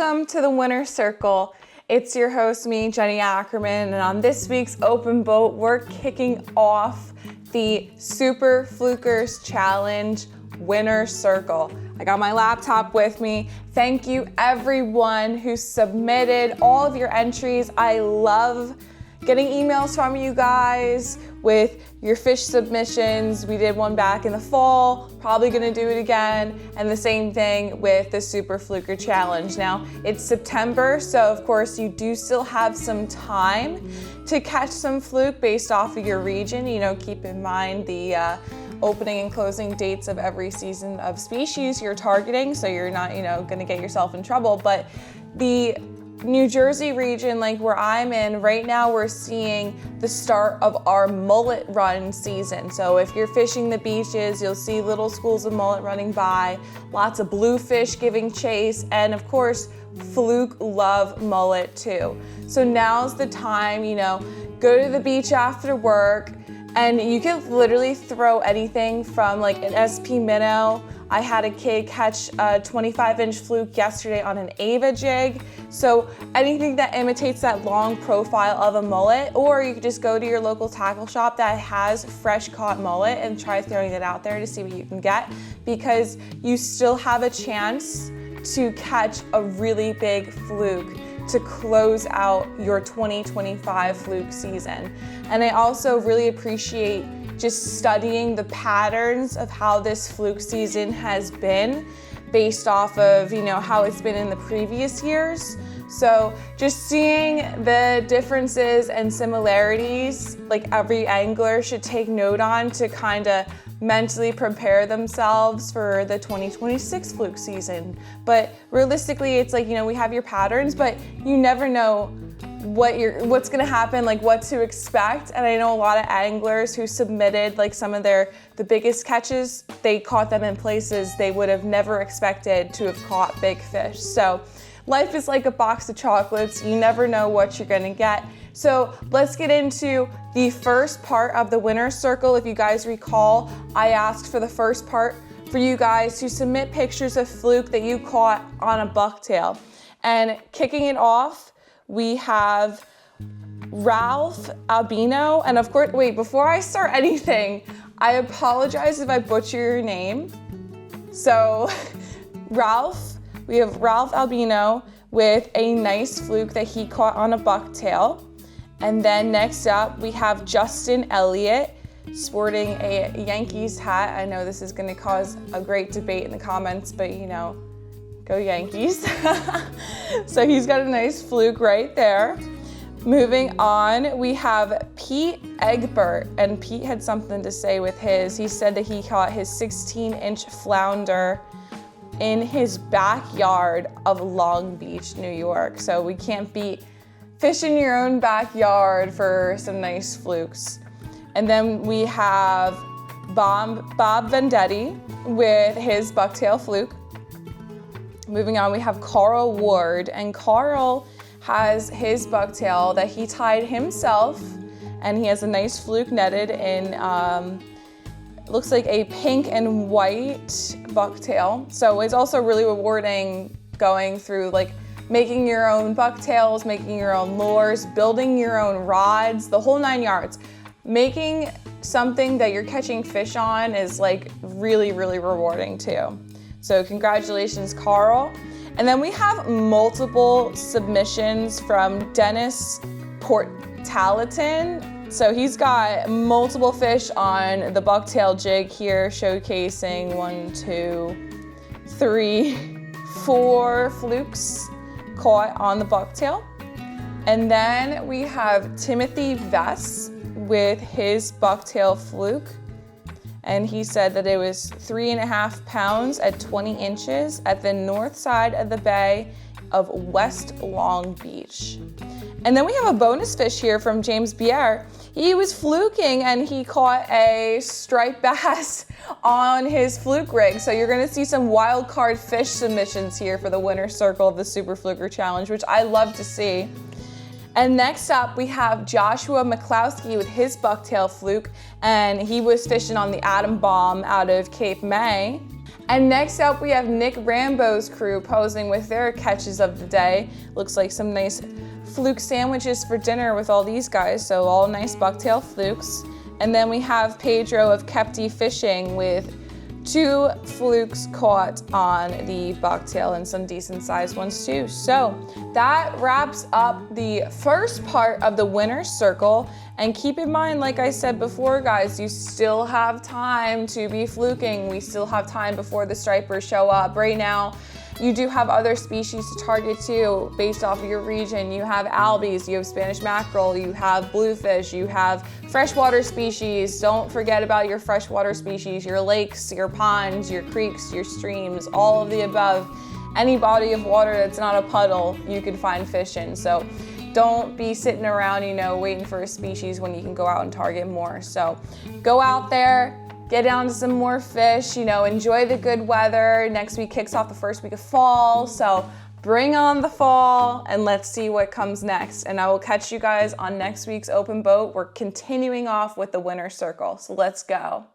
Welcome to the Winner's Circle. It's your host, me, Jenny Ackerman, and on this week's Open Boat, we're kicking off the Super Flukers Challenge Winner's Circle. I got my laptop with me. Thank you everyone who submitted all of your entries. I love getting emails from you guys with your fish submissions. We did one back in the fall, probably gonna do it again, and the same thing with the Super Fluker Challenge. Now, it's September, so of course you do still have some time to catch some fluke based off of your region. You know, keep in mind the opening and closing dates of every season of species you're targeting, so you're not, gonna get yourself in trouble. But the New Jersey region, like where I'm in, right now we're seeing the start of our mullet run season. So if you're fishing the beaches, you'll see little schools of mullet running by, lots of bluefish giving chase, and of course, fluke love mullet too. So now's the time, go to the beach after work, and you can literally throw anything from like an SP minnow. I had a kid catch a 25-inch fluke yesterday on an Ava jig. So anything that imitates that long profile of a mullet, or you could just go to your local tackle shop that has fresh caught mullet and try throwing it out there to see what you can get, because you still have a chance to catch a really big fluke to close out your 2025 fluke season. And I also really appreciate just studying the patterns of how this fluke season has been based off of, how it's been in the previous years. So just seeing the differences and similarities, like every angler should take note on to kind of mentally prepare themselves for the 2026 fluke season. But realistically, it's like, we have your patterns, but you never know what's gonna happen, like what to expect. And I know a lot of anglers who submitted like some of the biggest catches, they caught them in places they would have never expected to have caught big fish. So life is like a box of chocolates. You never know what you're gonna get. So let's get into the first part of the Winner's Circle. If you guys recall, I asked for the first part for you guys to submit pictures of fluke that you caught on a bucktail. And kicking it off, we have Ralph Albino. And of course, wait, before I start anything, I apologize if I butcher your name. So we have Ralph Albino with a nice fluke that he caught on a bucktail. And then next up, we have Justin Elliott sporting a Yankees hat. I know this is gonna cause a great debate in the comments, but go Yankees. So he's got a nice fluke right there. Moving on, we have Pete Egbert, and Pete had something to say with his. He said that he caught his 16-inch flounder in his backyard of Long Beach, New York. So we can't beat fish in your own backyard for some nice flukes. And then we have Bob Vendetti with his bucktail fluke. Moving on, we have Carl Ward, and Carl has his bucktail that he tied himself, and he has a nice fluke netted in, looks like a pink and white bucktail. So it's also really rewarding going through like making your own bucktails, making your own lures, building your own rods, the whole 9 yards. Making something that you're catching fish on is like really, really rewarding too. So congratulations, Carl. And then we have multiple submissions from Dennis Portalatin. So he's got multiple fish on the bucktail jig here, showcasing 1, 2, 3, 4 flukes caught on the bucktail. And then we have Timothy Vess with his bucktail fluke. And he said that it was 3.5 pounds at 20 inches at the north side of the bay of West Long Beach. And then we have a bonus fish here from James Bier. He was fluking and he caught a striped bass on his fluke rig. So you're gonna see some wild card fish submissions here for the Winner's Circle of the Super Fluker Challenge, which I love to see. And next up, we have Joshua McCloskey with his bucktail fluke, and he was fishing on the Atom Bomb out of Cape May. And next up, we have Nick Rambo's crew posing with their catches of the day. Looks like some nice fluke sandwiches for dinner with all these guys, so all nice bucktail flukes. And then we have Pedro of Kepti Fishing with 2 flukes caught on the bucktail and some decent sized ones too. So that wraps up the first part of the winner's circle. And keep in mind, like I said before, guys, you still have time to be fluking. We still have time before the stripers show up. Right now, you do have other species to target too, based off of your region. You have albies, you have Spanish mackerel, you have bluefish, you have freshwater species. Don't forget about your freshwater species, your lakes, your ponds, your creeks, your streams, all of the above. Any body of water that's not a puddle, you can find fish in. So don't be sitting around, waiting for a species when you can go out and target more. So go out there, get down to some more fish, enjoy the good weather. Next week kicks off the first week of fall, so bring on the fall and let's see what comes next. And I will catch you guys on next week's open boat. We're continuing off with the winner's circle, so let's go.